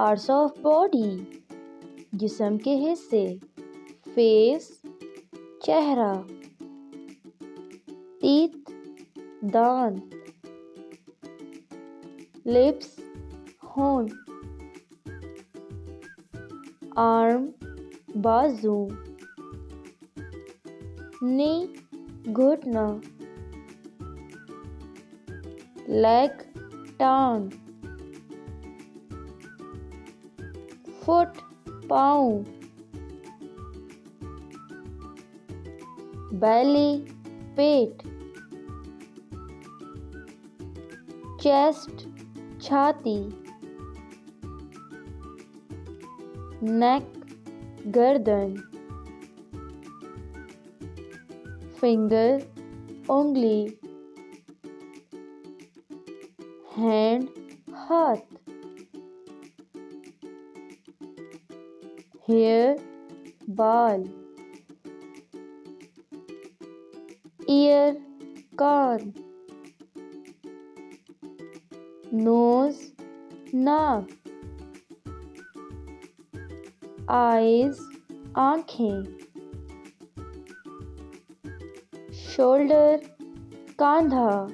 Parts of body, जिस्म के हिस्से। फेस, चेहरा। टीथ, दांत। लिप्स, होंठ। आर्म, बाजू। नी, घुटना। लेग, टांग। फुट, पाँव। बेली, पेट। चेस्ट, छाती। नेक, गर्दन। फिंगर, उंगली। हैंड, हाथ। हेयर, बाल। ईयर, कान। नोज, नाक। आईज, आँखें। शोल्डर, कांधा।